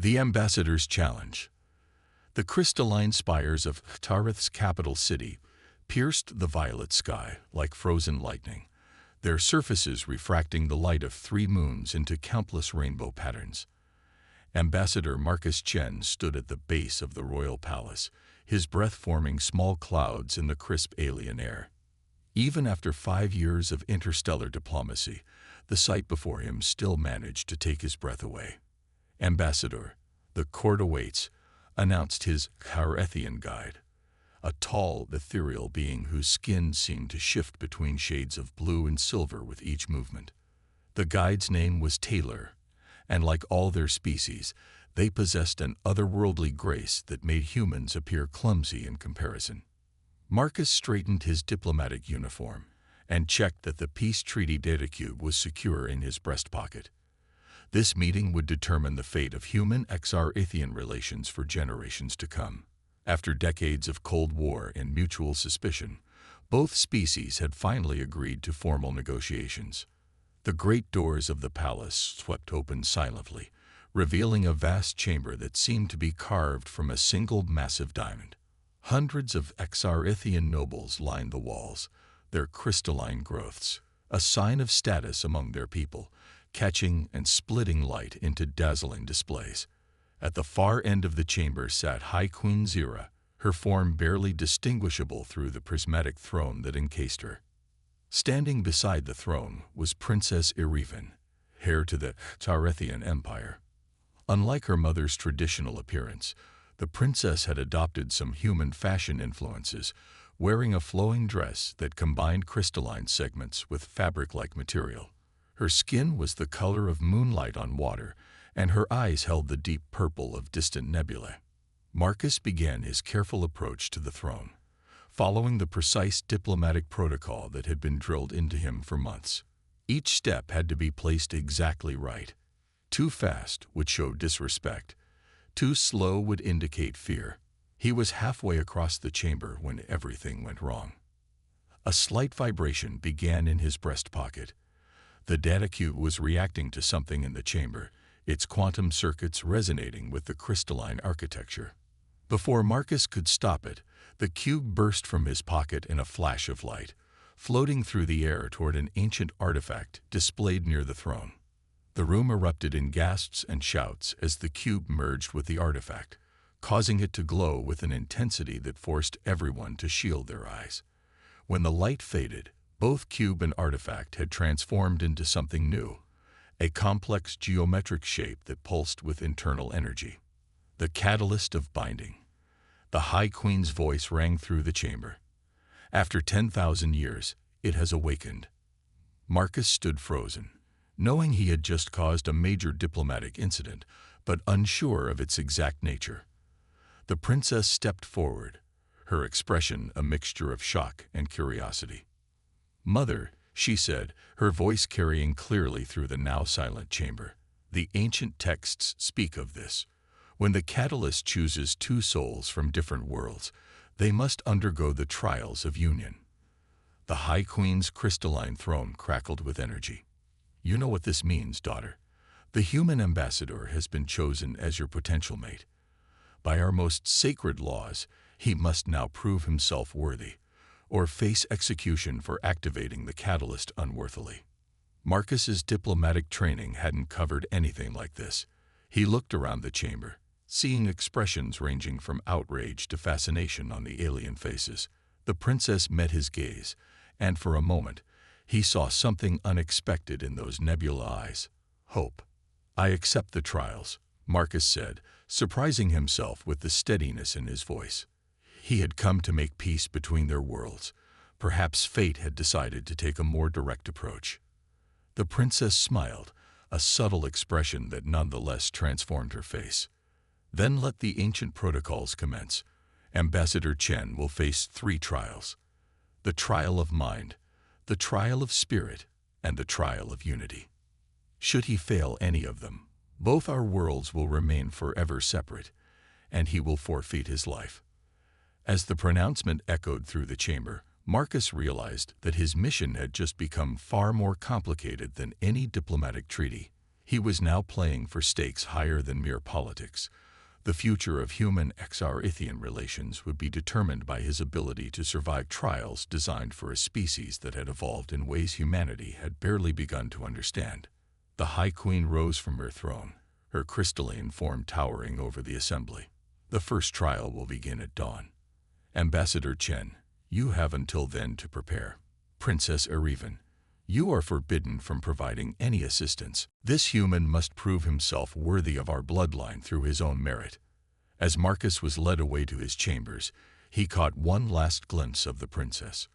The Ambassador's Challenge. The crystalline spires of Tarith's capital city pierced the violet sky like frozen lightning, their surfaces refracting the light of 3 moons into countless rainbow patterns. Ambassador Marcus Chen stood at the base of the royal palace, his breath forming small clouds in the crisp alien air. Even after 5 years of interstellar diplomacy, the sight before him still managed to take his breath away. "Ambassador, the court awaits," announced his Carethian guide, a tall, ethereal being whose skin seemed to shift between shades of blue and silver with each movement. The guide's name was Taylor, and like all their species, they possessed an otherworldly grace that made humans appear clumsy in comparison. Marcus straightened his diplomatic uniform and checked that the peace treaty data cube was secure in his breast pocket. This meeting would determine the fate of human-Xarithian relations for generations to come. After decades of Cold War and mutual suspicion, both species had finally agreed to formal negotiations. The great doors of the palace swept open silently, revealing a vast chamber that seemed to be carved from a single massive diamond. Hundreds of Xarithian nobles lined the walls, their crystalline growths, a sign of status among their people, catching and splitting light into dazzling displays. At the far end of the chamber sat High Queen Zira, her form barely distinguishable through the prismatic throne that encased her. Standing beside the throne was Princess Irivin, heir to the Tarethian Empire. Unlike her mother's traditional appearance, the princess had adopted some human fashion influences, wearing a flowing dress that combined crystalline segments with fabric-like material. Her skin was the color of moonlight on water, and her eyes held the deep purple of distant nebulae. Marcus began his careful approach to the throne, following the precise diplomatic protocol that had been drilled into him for months. Each step had to be placed exactly right. Too fast would show disrespect. Too slow would indicate fear. He was halfway across the chamber when everything went wrong. A slight vibration began in his breast pocket. The data cube was reacting to something in the chamber, its quantum circuits resonating with the crystalline architecture. Before Marcus could stop it, the cube burst from his pocket in a flash of light, floating through the air toward an ancient artifact displayed near the throne. The room erupted in gasps and shouts as the cube merged with the artifact, causing it to glow with an intensity that forced everyone to shield their eyes. When the light faded, both cube and artifact had transformed into something new, a complex geometric shape that pulsed with internal energy. The catalyst of binding. The High Queen's voice rang through the chamber. After 10,000 years, it has awakened. Marcus stood frozen, knowing he had just caused a major diplomatic incident, but unsure of its exact nature. The princess stepped forward, her expression a mixture of shock and curiosity. "Mother," she said, her voice carrying clearly through the now silent chamber, "the ancient texts speak of this. When the catalyst chooses 2 souls from different worlds, they must undergo the trials of union." The High Queen's crystalline throne crackled with energy. "You know what this means, daughter. The human ambassador has been chosen as your potential mate. By our most sacred laws, he must now prove himself worthy, or face execution for activating the catalyst unworthily." Marcus's diplomatic training hadn't covered anything like this. He looked around the chamber, seeing expressions ranging from outrage to fascination on the alien faces. The princess met his gaze, and for a moment, he saw something unexpected in those nebula eyes. Hope. "I accept the trials," Marcus said, surprising himself with the steadiness in his voice. He had come to make peace between their worlds. Perhaps fate had decided to take a more direct approach. The princess smiled, a subtle expression that nonetheless transformed her face. "Then let the ancient protocols commence. Ambassador Chen will face 3 trials. The trial of mind, the trial of spirit, and the trial of unity. Should he fail any of them, both our worlds will remain forever separate, and he will forfeit his life." As the pronouncement echoed through the chamber, Marcus realized that his mission had just become far more complicated than any diplomatic treaty. He was now playing for stakes higher than mere politics. The future of human-Xarithian relations would be determined by his ability to survive trials designed for a species that had evolved in ways humanity had barely begun to understand. The High Queen rose from her throne, her crystalline form towering over the assembly. The first trial will begin at dawn. Ambassador Chen, you have until then to prepare. Princess Erivan, you are forbidden from providing any assistance. This human must prove himself worthy of our bloodline through his own merit. As Marcus was led away to his chambers, he caught one last glimpse of the princess.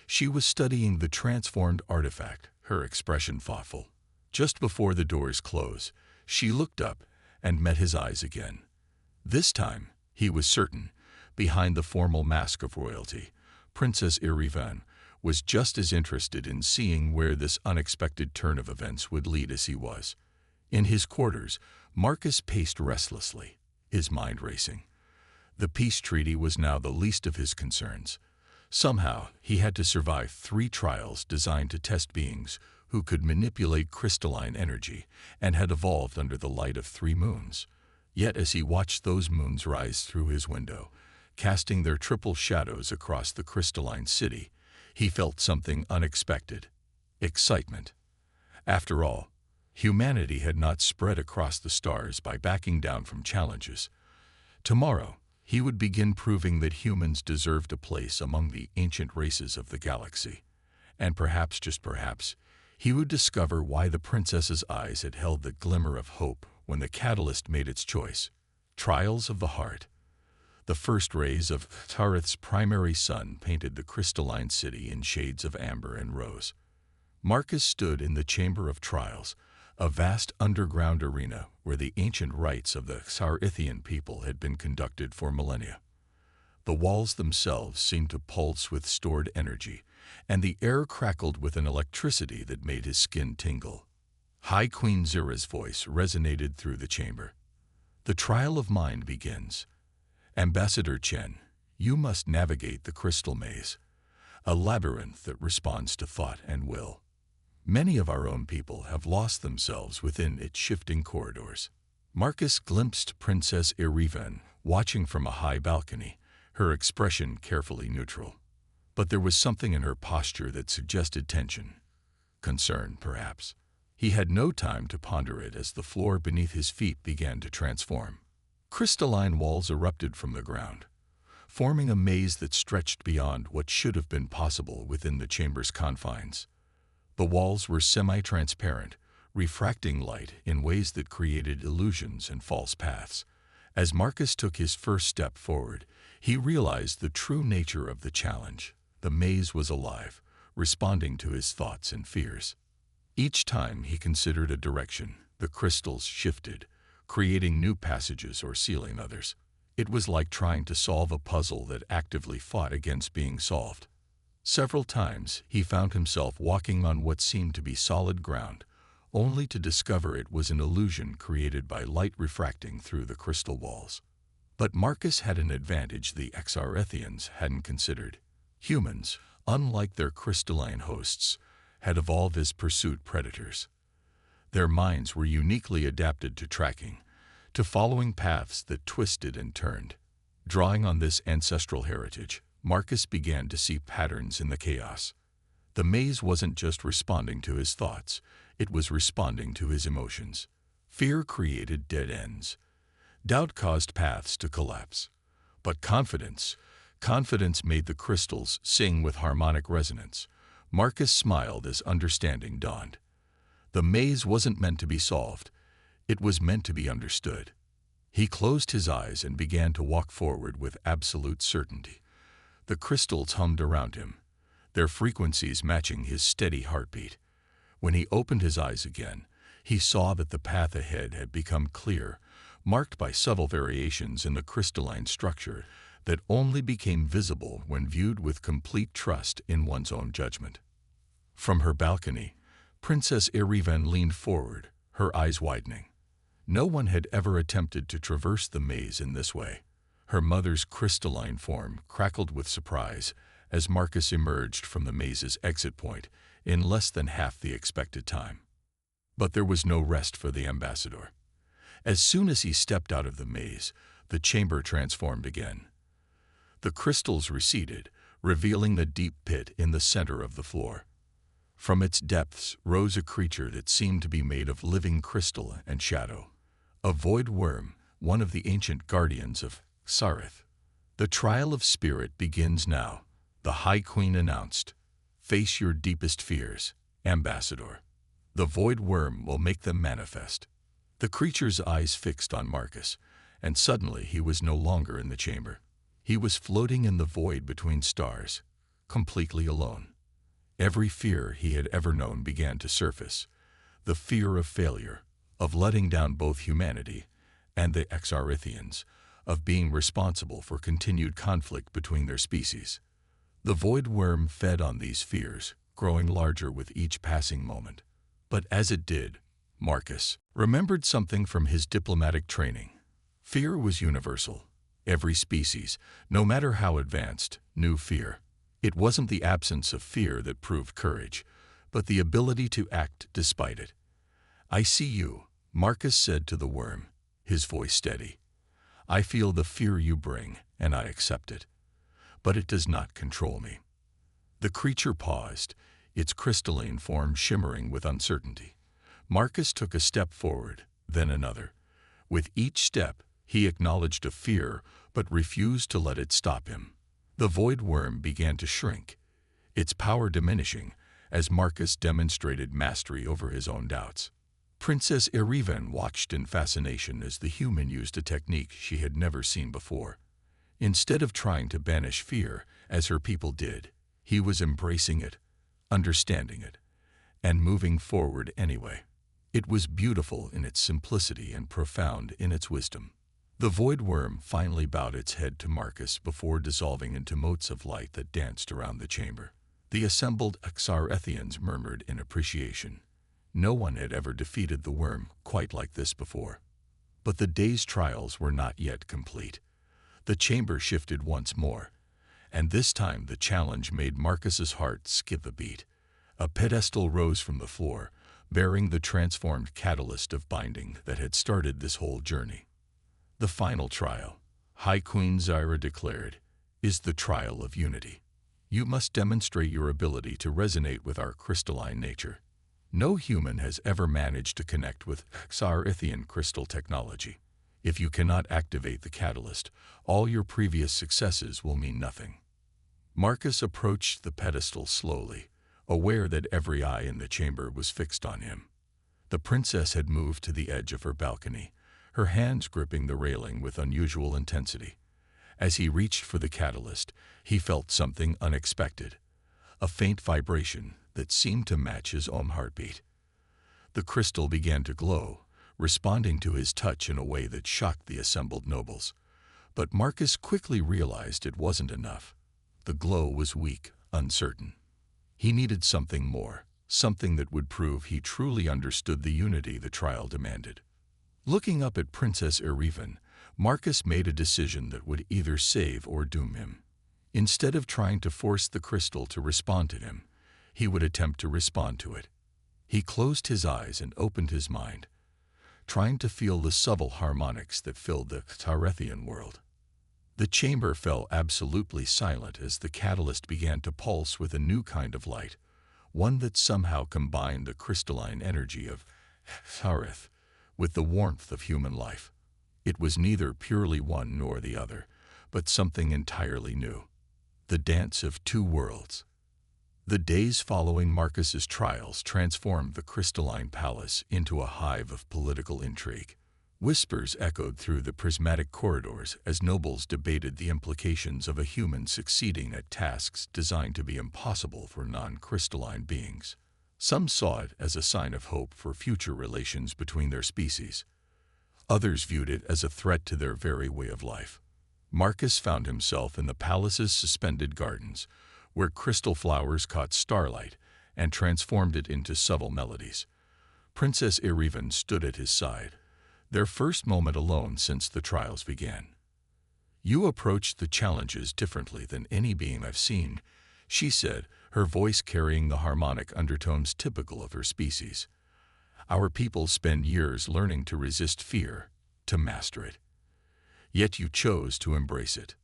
She was studying the transformed artifact, her expression thoughtful. Just before the doors closed, she looked up and met his eyes again. This time, he was certain, behind the formal mask of royalty, Princess Erivan was just as interested in seeing where this unexpected turn of events would lead as he was. In his quarters, Marcus paced restlessly, his mind racing. The peace treaty was now the least of his concerns. Somehow, he had to survive 3 trials designed to test beings who could manipulate crystalline energy and had evolved under the light of 3 moons. Yet as he watched those moons rise through his window, casting their triple shadows across the crystalline city, he felt something unexpected: excitement. After all, humanity had not spread across the stars by backing down from challenges. Tomorrow, he would begin proving that humans deserved a place among the ancient races of the galaxy. And perhaps, just perhaps, he would discover why the princess's eyes had held the glimmer of hope when the catalyst made its choice. Trials of the heart. The first rays of Tarith's primary sun painted the crystalline city in shades of amber and rose. Marcus stood in the Chamber of Trials, a vast underground arena where the ancient rites of the Xarithian people had been conducted for millennia. The walls themselves seemed to pulse with stored energy, and the air crackled with an electricity that made his skin tingle. High Queen Zira's voice resonated through the chamber. The trial of mind begins. Ambassador Chen, you must navigate the crystal maze, a labyrinth that responds to thought and will. Many of our own people have lost themselves within its shifting corridors. Marcus glimpsed Princess Erivan watching from a high balcony, her expression carefully neutral. But there was something in her posture that suggested tension. Concern, perhaps. He had no time to ponder it as the floor beneath his feet began to transform. Crystalline walls erupted from the ground, forming a maze that stretched beyond what should have been possible within the chamber's confines. The walls were semi-transparent, refracting light in ways that created illusions and false paths. As Marcus took his first step forward, he realized the true nature of the challenge. The maze was alive, responding to his thoughts and fears. Each time he considered a direction, the crystals shifted, creating new passages or sealing others. It was like trying to solve a puzzle that actively fought against being solved. Several times he found himself walking on what seemed to be solid ground, only to discover it was an illusion created by light refracting through the crystal walls. But Marcus had an advantage the Xarithians hadn't considered. Humans, unlike their crystalline hosts, had evolved as pursuit predators. Their minds were uniquely adapted to tracking, to following paths that twisted and turned. Drawing on this ancestral heritage, Marcus began to see patterns in the chaos. The maze wasn't just responding to his thoughts, it was responding to his emotions. Fear created dead ends. Doubt caused paths to collapse. But confidence made the crystals sing with harmonic resonance. Marcus smiled as understanding dawned. The maze wasn't meant to be solved, it was meant to be understood. He closed his eyes and began to walk forward with absolute certainty. The crystals hummed around him, their frequencies matching his steady heartbeat. When he opened his eyes again, he saw that the path ahead had become clear, marked by subtle variations in the crystalline structure that only became visible when viewed with complete trust in one's own judgment. From her balcony, Princess Erivan leaned forward, her eyes widening. No one had ever attempted to traverse the maze in this way. Her mother's crystalline form crackled with surprise as Marcus emerged from the maze's exit point in less than half the expected time. But there was no rest for the ambassador. As soon as he stepped out of the maze, the chamber transformed again. The crystals receded, revealing the deep pit in the center of the floor. From its depths rose a creature that seemed to be made of living crystal and shadow. A void worm, one of the ancient guardians of Sarith. "The trial of spirit begins now," the High Queen announced. "Face your deepest fears, Ambassador. The void worm will make them manifest." The creature's eyes fixed on Marcus, and suddenly he was no longer in the chamber. He was floating in the void between stars, completely alone. Every fear he had ever known began to surface. The fear of failure, of letting down both humanity and the Xarithians, of being responsible for continued conflict between their species. The void worm fed on these fears, growing larger with each passing moment. But as it did, Marcus remembered something from his diplomatic training. Fear was universal. Every species, no matter how advanced, knew fear. It wasn't the absence of fear that proved courage, but the ability to act despite it. "I see you," Marcus said to the worm, his voice steady. "I feel the fear you bring, and I accept it. But it does not control me." The creature paused, its crystalline form shimmering with uncertainty. Marcus took a step forward, then another. With each step, he acknowledged a fear, but refused to let it stop him. The void worm began to shrink, its power diminishing as Marcus demonstrated mastery over his own doubts. Princess Erivan watched in fascination as the human used a technique she had never seen before. Instead of trying to banish fear, as her people did, he was embracing it, understanding it, and moving forward anyway. It was beautiful in its simplicity and profound in its wisdom. The void worm finally bowed its head to Marcus before dissolving into motes of light that danced around the chamber. The assembled Xarethians murmured in appreciation. No one had ever defeated the worm quite like this before. But the day's trials were not yet complete. The chamber shifted once more, and this time the challenge made Marcus's heart skip a beat. A pedestal rose from the floor, bearing the transformed catalyst of binding that had started this whole journey. "The final trial," High Queen Zyra declared, "is the trial of unity. You must demonstrate your ability to resonate with our crystalline nature. No human has ever managed to connect with Xarithian crystal technology. If you cannot activate the catalyst, all your previous successes will mean nothing." Marcus approached the pedestal slowly, aware that every eye in the chamber was fixed on him. The princess had moved to the edge of her balcony, her hands gripping the railing with unusual intensity. As he reached for the catalyst, he felt something unexpected, a faint vibration that seemed to match his own heartbeat. The crystal began to glow, responding to his touch in a way that shocked the assembled nobles. But Marcus quickly realized it wasn't enough. The glow was weak, uncertain. He needed something more, something that would prove he truly understood the unity the trial demanded. Looking up at Princess Erivan, Marcus made a decision that would either save or doom him. Instead of trying to force the crystal to respond to him, he would attempt to respond to it. He closed his eyes and opened his mind, trying to feel the subtle harmonics that filled the Xarethian world. The chamber fell absolutely silent as the catalyst began to pulse with a new kind of light, one that somehow combined the crystalline energy of Xarith with the warmth of human life. It was neither purely one nor the other, but something entirely new. The dance of two worlds. The days following Marcus's trials transformed the crystalline palace into a hive of political intrigue. Whispers echoed through the prismatic corridors as nobles debated the implications of a human succeeding at tasks designed to be impossible for non-crystalline beings. Some saw it as a sign of hope for future relations between their species. Others viewed it as a threat to their very way of life. Marcus found himself in the palace's suspended gardens, where crystal flowers caught starlight and transformed it into subtle melodies. Princess Erivan stood at his side, their first moment alone since the trials began. "You approached the challenges differently than any being I've seen," she said, her voice carrying the harmonic undertones typical of her species. Our people spend years learning to resist fear, to master it. Yet you chose to embrace it.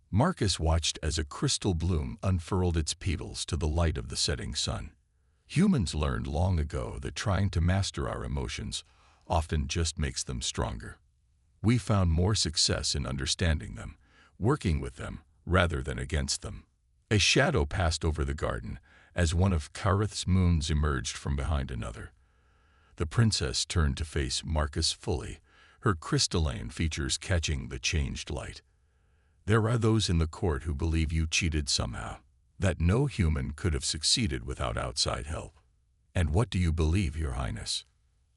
Marcus watched as a crystal bloom unfurled its petals to the light of the setting sun. Humans learned long ago that trying to master our emotions often just makes them stronger. We found more success in understanding them, working with them, rather than against them. A shadow passed over the garden as one of Kareth's moons emerged from behind another. The princess turned to face Marcus fully, her crystalline features catching the changed light. There are those in the court who believe you cheated somehow, that no human could have succeeded without outside help. And what do you believe, Your Highness?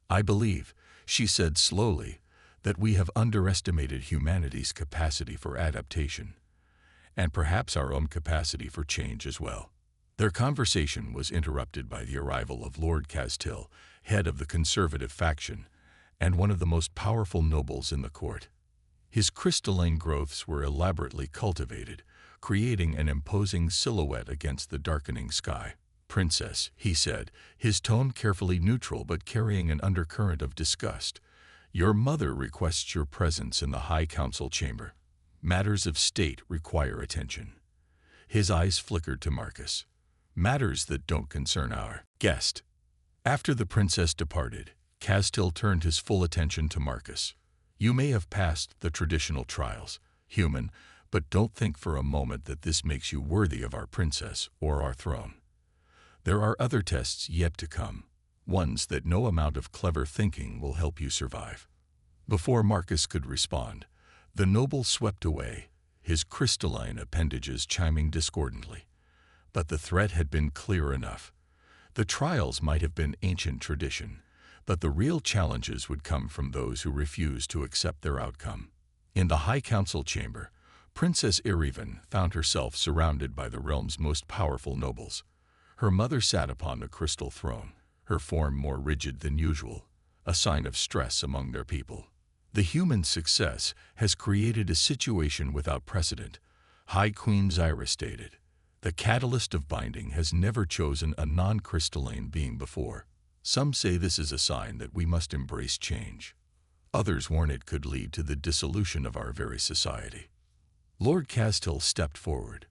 I believe, she said slowly, that we have underestimated humanity's capacity for adaptation, and perhaps our own capacity for change as well. Their conversation was interrupted by the arrival of Lord Castil, head of the conservative faction, and one of the most powerful nobles in the court. His crystalline growths were elaborately cultivated, creating an imposing silhouette against the darkening sky. Princess, he said, his tone carefully neutral but carrying an undercurrent of disgust, your mother requests your presence in the High Council chamber. Matters of state require attention. His eyes flickered to Marcus. Matters that don't concern our guest. After the princess departed, Castil turned his full attention to Marcus. You may have passed the traditional trials, human, but don't think for a moment that this makes you worthy of our princess or our throne. There are other tests yet to come, ones that no amount of clever thinking will help you survive. Before Marcus could respond, the noble swept away, his crystalline appendages chiming discordantly. But the threat had been clear enough. The trials might have been ancient tradition, but the real challenges would come from those who refused to accept their outcome. In the High Council chamber, Princess Irivan found herself surrounded by the realm's most powerful nobles. Her mother sat upon the crystal throne, her form more rigid than usual, a sign of stress among their people. The human success has created a situation without precedent, High Queen Zyra stated. The catalyst of binding has never chosen a non-crystalline being before. Some say this is a sign that we must embrace change. Others warn it could lead to the dissolution of our very society. Lord Castil stepped forward.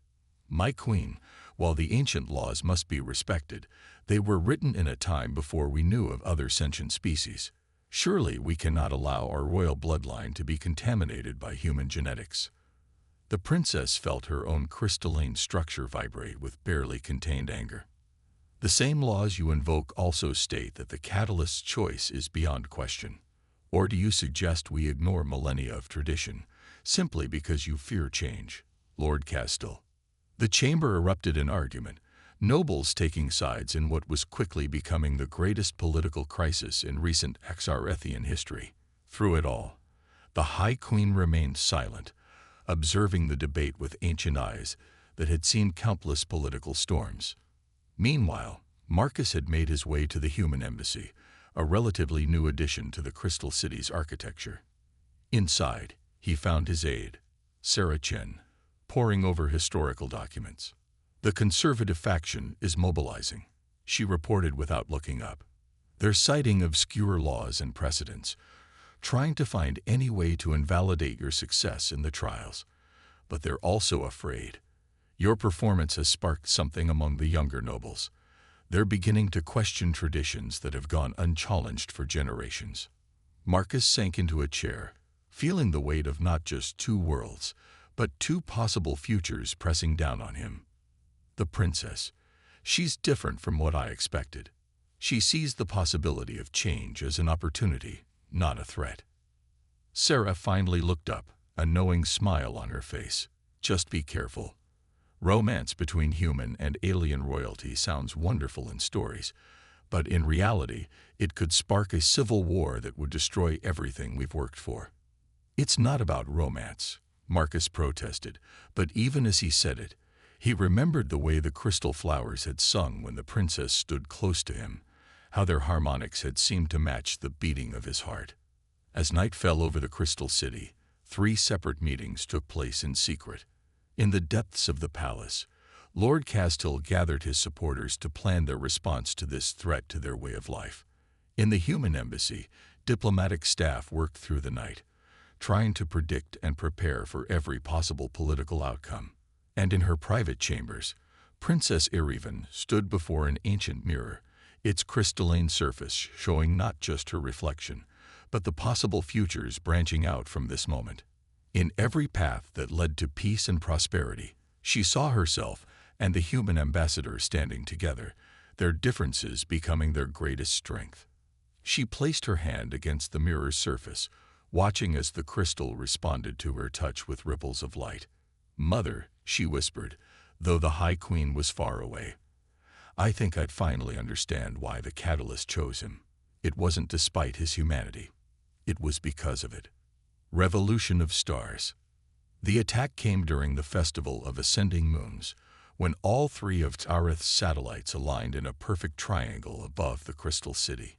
My queen, while the ancient laws must be respected, they were written in a time before we knew of other sentient species. Surely we cannot allow our royal bloodline to be contaminated by human genetics. The princess felt her own crystalline structure vibrate with barely contained anger. The same laws you invoke also state that the catalyst's choice is beyond question. Or do you suggest we ignore millennia of tradition, simply because you fear change, Lord Castil? The chamber erupted in argument, nobles taking sides in what was quickly becoming the greatest political crisis in recent Xarethian history. Through it all, the High Queen remained silent, observing the debate with ancient eyes that had seen countless political storms. Meanwhile, Marcus had made his way to the human embassy, a relatively new addition to the Crystal City's architecture. Inside, he found his aide, Sarah Chen, poring over historical documents. The conservative faction is mobilizing, she reported without looking up. They're citing obscure laws and precedents, trying to find any way to invalidate your success in the trials. But they're also afraid. Your performance has sparked something among the younger nobles. They're beginning to question traditions that have gone unchallenged for generations. Marcus sank into a chair, feeling the weight of not just two worlds, but two possible futures pressing down on him. The princess. She's different from what I expected. She sees the possibility of change as an opportunity, not a threat. Sarah finally looked up, a knowing smile on her face. Just be careful. Romance between human and alien royalty sounds wonderful in stories, but in reality, it could spark a civil war that would destroy everything we've worked for. It's not about romance, Marcus protested, but even as he said it, he remembered the way the crystal flowers had sung when the princess stood close to him, how their harmonics had seemed to match the beating of his heart. As night fell over the Crystal City, 3 separate meetings took place in secret. In the depths of the palace, Lord Castil gathered his supporters to plan their response to this threat to their way of life. In the human embassy, diplomatic staff worked through the night, trying to predict and prepare for every possible political outcome. And in her private chambers, Princess Irivan stood before an ancient mirror, its crystalline surface showing not just her reflection, but the possible futures branching out from this moment. In every path that led to peace and prosperity, she saw herself and the human ambassador standing together, their differences becoming their greatest strength. She placed her hand against the mirror's surface, watching as the crystal responded to her touch with ripples of light. "Mother," she whispered, though the High Queen was far away, "I think I'd finally understand why the Catalyst chose him. It wasn't despite his humanity. It was because of it." Revolution of Stars. The attack came during the Festival of Ascending Moons, when all three of Tareth's satellites aligned in a perfect triangle above the Crystal City.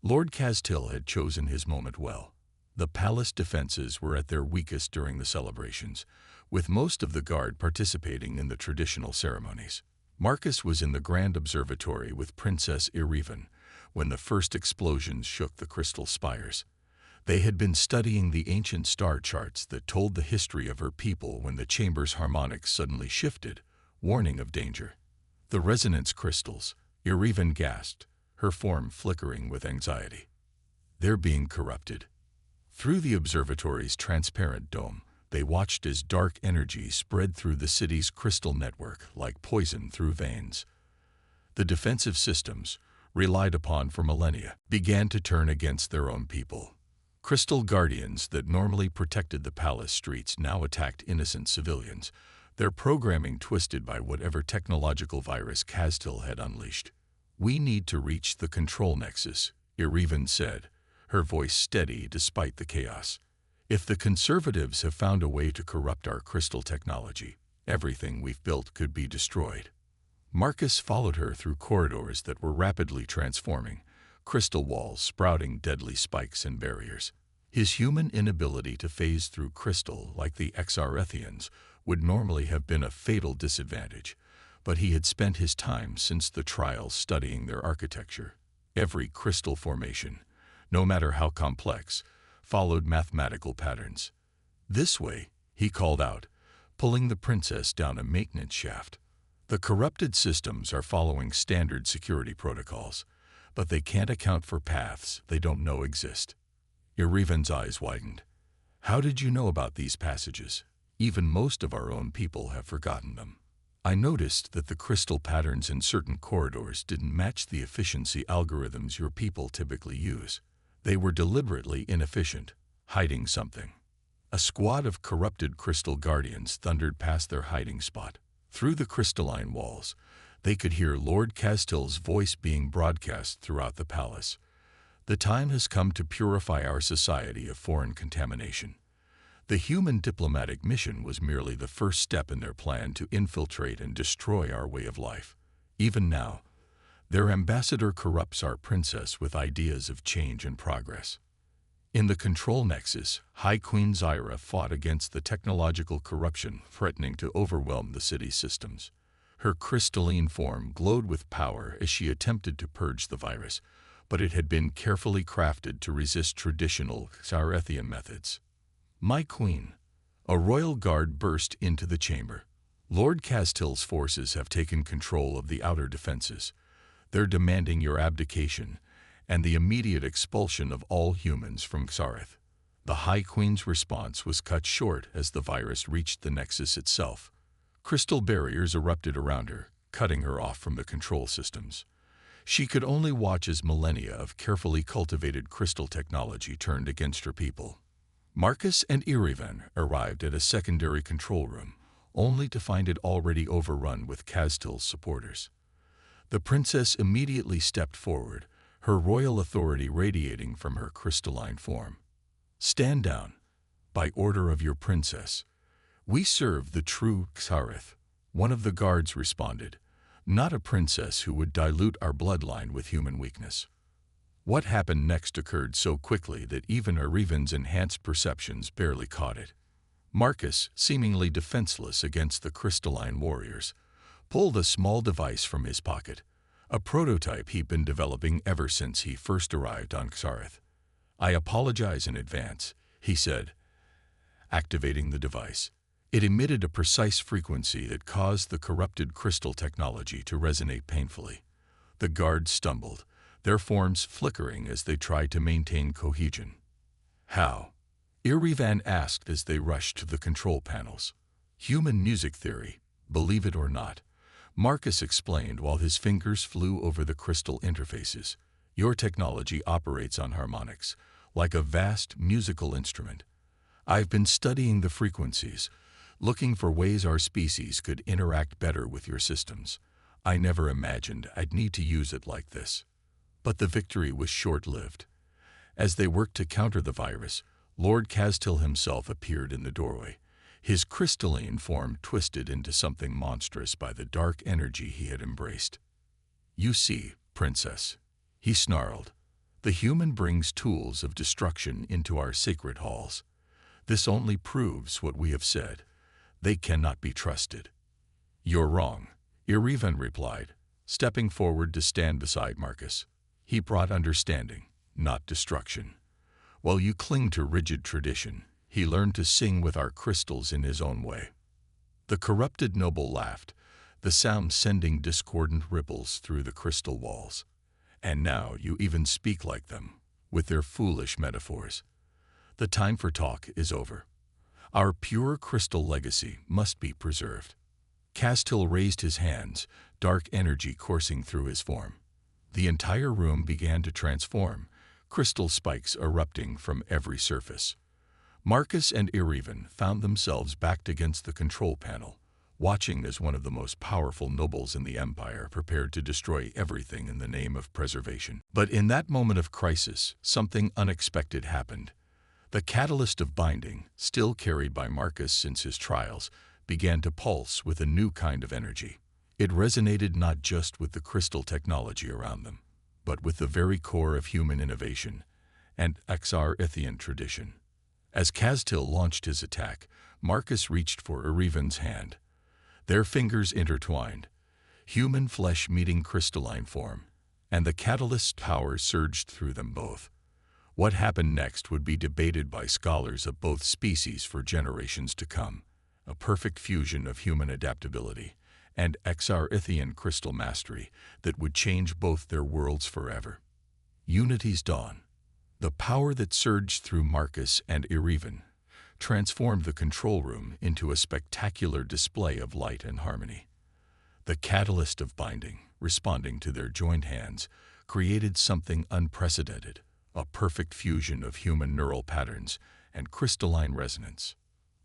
Lord Castil had chosen his moment well. The palace defenses were at their weakest during the celebrations, with most of the guard participating in the traditional ceremonies. Marcus was in the Grand Observatory with Princess Irivan when the first explosions shook the crystal spires. They had been studying the ancient star charts that told the history of her people when the chamber's harmonics suddenly shifted, warning of danger. "The resonance crystals," Irivan gasped, her form flickering with anxiety. "They're being corrupted." Through the observatory's transparent dome, they watched as dark energy spread through the city's crystal network like poison through veins. The defensive systems, relied upon for millennia, began to turn against their own people. Crystal guardians that normally protected the palace streets now attacked innocent civilians, their programming twisted by whatever technological virus Castil had unleashed. "We need to reach the control nexus," Irivan said, her voice steady despite the chaos. "If the conservatives have found a way to corrupt our crystal technology, everything we've built could be destroyed." Marcus followed her through corridors that were rapidly transforming, crystal walls sprouting deadly spikes and barriers. His human inability to phase through crystal like the Xarethians would normally have been a fatal disadvantage, but he had spent his time since the trials studying their architecture. Every crystal formation, no matter how complex, followed mathematical patterns. "This way," he called out, pulling the princess down a maintenance shaft. "The corrupted systems are following standard security protocols, but they can't account for paths they don't know exist." Irivan's eyes widened. "How did you know about these passages? Even most of our own people have forgotten them." "I noticed that the crystal patterns in certain corridors didn't match the efficiency algorithms your people typically use. They were deliberately inefficient, hiding something." A squad of corrupted crystal guardians thundered past their hiding spot. Through the crystalline walls, they could hear Lord Castil's voice being broadcast throughout the palace. "The time has come to purify our society of foreign contamination." The human diplomatic mission was merely the first step in their plan to infiltrate and destroy our way of life. Even now, their ambassador corrupts our princess with ideas of change and progress. In the control nexus, High Queen Zyra fought against the technological corruption threatening to overwhelm the city's systems. Her crystalline form glowed with power as she attempted to purge the virus, but it had been carefully crafted to resist traditional Xarethian methods. "My queen!" A royal guard burst into the chamber. "Lord Castil's forces have taken control of the outer defenses. They're demanding your abdication and the immediate expulsion of all humans from Xareth." The High Queen's response was cut short as the virus reached the nexus itself. Crystal barriers erupted around her, cutting her off from the control systems. She could only watch as millennia of carefully cultivated crystal technology turned against her people. Marcus and Irivan arrived at a secondary control room, only to find it already overrun with Castil's supporters. The princess immediately stepped forward, her royal authority radiating from her crystalline form. "Stand down, by order of your princess. We serve the true Xareth," one of the guards responded, "not a princess who would dilute our bloodline with human weakness." What happened next occurred so quickly that even Irivan's enhanced perceptions barely caught it. Marcus, seemingly defenseless against the crystalline warriors, pulled a small device from his pocket, a prototype he'd been developing ever since he first arrived on Xareth. "I apologize in advance," he said, activating the device. It emitted a precise frequency that caused the corrupted crystal technology to resonate painfully. The guards stumbled, their forms flickering as they tried to maintain cohesion. "How?" Irivan asked as they rushed to the control panels. "Human music theory, believe it or not," Marcus explained while his fingers flew over the crystal interfaces. "Your technology operates on harmonics, like a vast musical instrument. I've been studying the frequencies, looking for ways our species could interact better with your systems. I never imagined I'd need to use it like this." But the victory was short-lived. As they worked to counter the virus, Lord Castil himself appeared in the doorway, his crystalline form twisted into something monstrous by the dark energy he had embraced. "You see, Princess," he snarled, "the human brings tools of destruction into our sacred halls. This only proves what we have said. They cannot be trusted." "You're wrong," Irivan replied, stepping forward to stand beside Marcus. "He brought understanding, not destruction. While you cling to rigid tradition, he learned to sing with our crystals in his own way." The corrupted noble laughed, the sound sending discordant ripples through the crystal walls. "And now you even speak like them, with their foolish metaphors. The time for talk is over. Our pure crystal legacy must be preserved." Castil raised his hands, dark energy coursing through his form. The entire room began to transform, crystal spikes erupting from every surface. Marcus and Irivan found themselves backed against the control panel, watching as one of the most powerful nobles in the Empire prepared to destroy everything in the name of preservation. But in that moment of crisis, something unexpected happened. The catalyst of binding, still carried by Marcus since his trials, began to pulse with a new kind of energy. It resonated not just with the crystal technology around them, but with the very core of human innovation and Xarithian tradition. As Castil launched his attack, Marcus reached for Irivan's hand. Their fingers intertwined, human flesh meeting crystalline form, and the catalyst's power surged through them both. What happened next would be debated by scholars of both species for generations to come, a perfect fusion of human adaptability and Xarithian crystal mastery that would change both their worlds forever. Unity's dawn. The power that surged through Marcus and Irivan transformed the control room into a spectacular display of light and harmony. The catalyst of binding, responding to their joined hands, created something unprecedented, a perfect fusion of human neural patterns and crystalline resonance.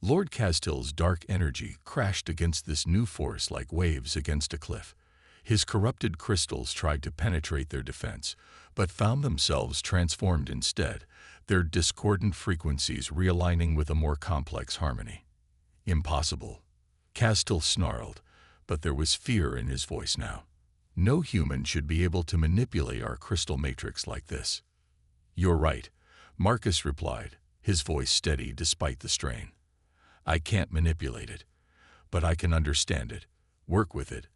Lord Castil's dark energy crashed against this new force like waves against a cliff. His corrupted crystals tried to penetrate their defense, but found themselves transformed instead, their discordant frequencies realigning with a more complex harmony. "Impossible," Castil snarled, but there was fear in his voice now. "No human should be able to manipulate our crystal matrix like this." "You're right," Marcus replied, his voice steady despite the strain. "I can't manipulate it, but I can understand it, work with it,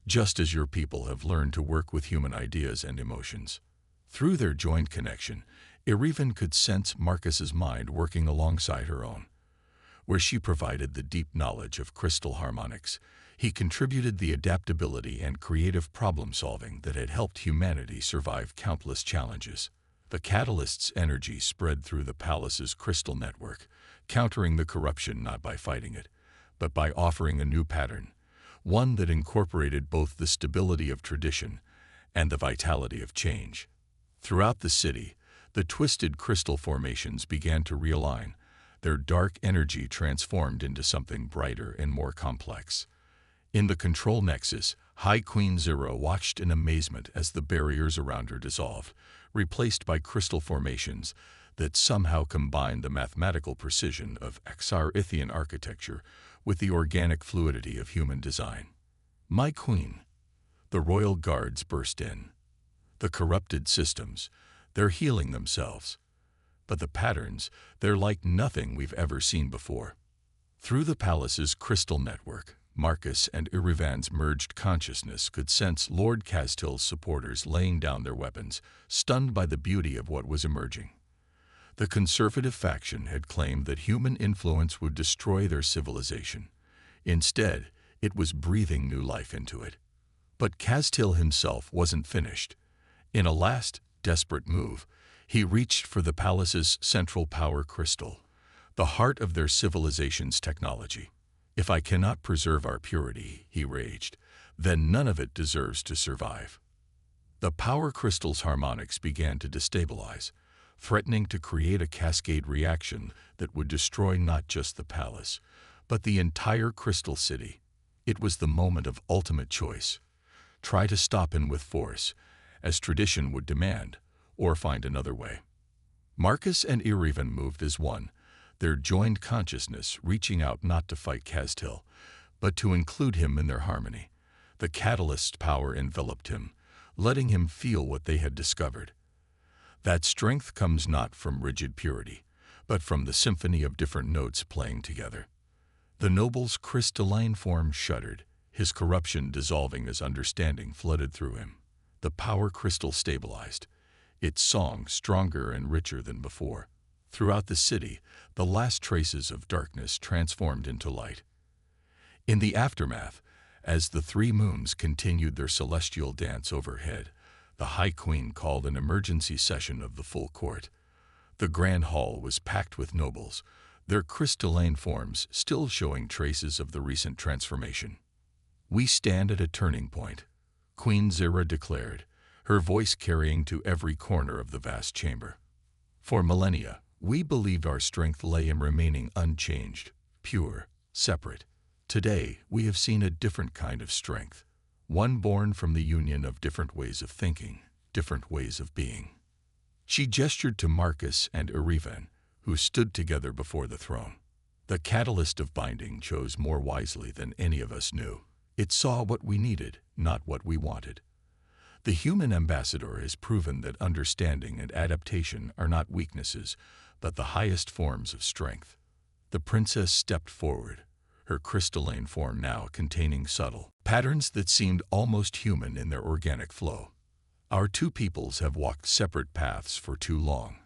just as your people have learned to work with human ideas and emotions." Through their joint connection, Irivan could sense Marcus's mind working alongside her own. Where she provided the deep knowledge of crystal harmonics, he contributed the adaptability and creative problem-solving that had helped humanity survive countless challenges. The catalyst's energy spread through the palace's crystal network, countering the corruption not by fighting it, but by offering a new pattern, one that incorporated both the stability of tradition and the vitality of change. Throughout the city, the twisted crystal formations began to realign, their dark energy transformed into something brighter and more complex. In the control nexus, High Queen Zero watched in amazement as the barriers around her dissolved, replaced by crystal formations that somehow combined the mathematical precision of Xarithian architecture with the organic fluidity of human design. "My queen," the royal guards burst in. "The corrupted systems, they're healing themselves. But the patterns, they're like nothing we've ever seen before." Through the palace's crystal network, Marcus and Irivan's merged consciousness could sense Lord Castill's supporters laying down their weapons, stunned by the beauty of what was emerging. The conservative faction had claimed that human influence would destroy their civilization. Instead, it was breathing new life into it. But Castill himself wasn't finished. In a last, desperate move, he reached for the palace's central power crystal, the heart of their civilization's technology. "If I cannot preserve our purity," he raged, "then none of it deserves to survive." The power crystal's harmonics began to destabilize, threatening to create a cascade reaction that would destroy not just the palace, but the entire crystal city. It was the moment of ultimate choice. Try to stop him with force, as tradition would demand, or find another way. Marcus and Irivan moved as one, their joined consciousness reaching out not to fight Castill, but to include him in their harmony. The catalyst's power enveloped him, letting him feel what they had discovered. That strength comes not from rigid purity, but from the symphony of different notes playing together. The noble's crystalline form shuddered, his corruption dissolving as understanding flooded through him. The power crystal stabilized, its song stronger and richer than before. Throughout the city, the last traces of darkness transformed into light. In the aftermath, as the three moons continued their celestial dance overhead, the High Queen called an emergency session of the full court. The grand hall was packed with nobles, their crystalline forms still showing traces of the recent transformation. "We stand at a turning point," Queen Zira declared, her voice carrying to every corner of the vast chamber. "For millennia, we believed our strength lay in remaining unchanged, pure, separate. Today, we have seen a different kind of strength, one born from the union of different ways of thinking, different ways of being." She gestured to Marcus and Irivan, who stood together before the throne. "The catalyst of binding chose more wisely than any of us knew. It saw what we needed, not what we wanted. The human ambassador has proven that understanding and adaptation are not weaknesses, but the highest forms of strength." The princess stepped forward, her crystalline form now containing subtle patterns that seemed almost human in their organic flow. "Our two peoples have walked separate paths for too long.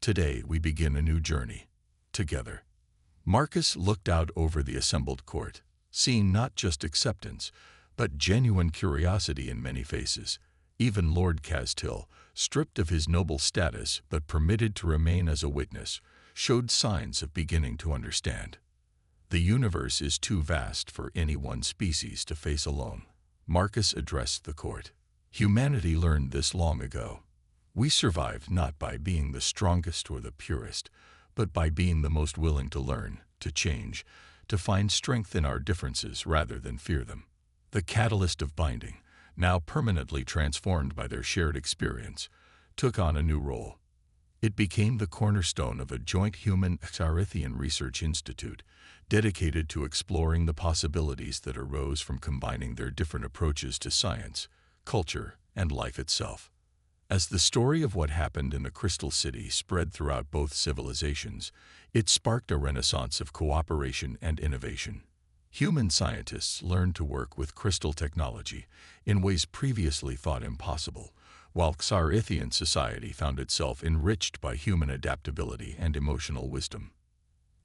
Today we begin a new journey, together." Marcus looked out over the assembled court, seeing not just acceptance, but genuine curiosity in many faces. Even Lord Castill, stripped of his noble status but permitted to remain as a witness, showed signs of beginning to understand. "The universe is too vast for any one species to face alone," Marcus addressed the court. "Humanity learned this long ago. We survived not by being the strongest or the purest, but by being the most willing to learn, to change, to find strength in our differences rather than fear them." The catalyst of binding, now permanently transformed by their shared experience, took on a new role. It became the cornerstone of a joint human-Xarithian research institute, dedicated to exploring the possibilities that arose from combining their different approaches to science, culture, and life itself. As the story of what happened in the Crystal City spread throughout both civilizations, it sparked a renaissance of cooperation and innovation. Human scientists learned to work with crystal technology in ways previously thought impossible, while Xarithian society found itself enriched by human adaptability and emotional wisdom.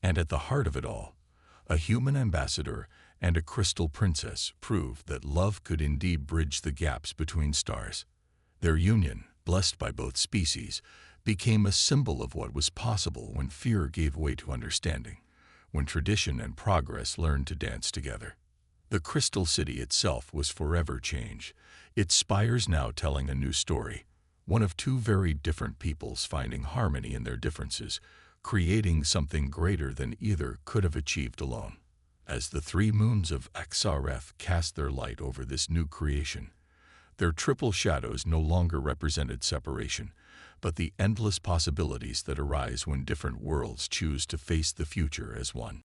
And at the heart of it all, a human ambassador and a crystal princess proved that love could indeed bridge the gaps between stars. Their union, blessed by both species, became a symbol of what was possible when fear gave way to understanding, when tradition and progress learned to dance together. The Crystal City itself was forever changed, its spires now telling a new story, one of two very different peoples finding harmony in their differences, creating something greater than either could have achieved alone. As the three moons of Xareth cast their light over this new creation, their triple shadows no longer represented separation, but the endless possibilities that arise when different worlds choose to face the future as one.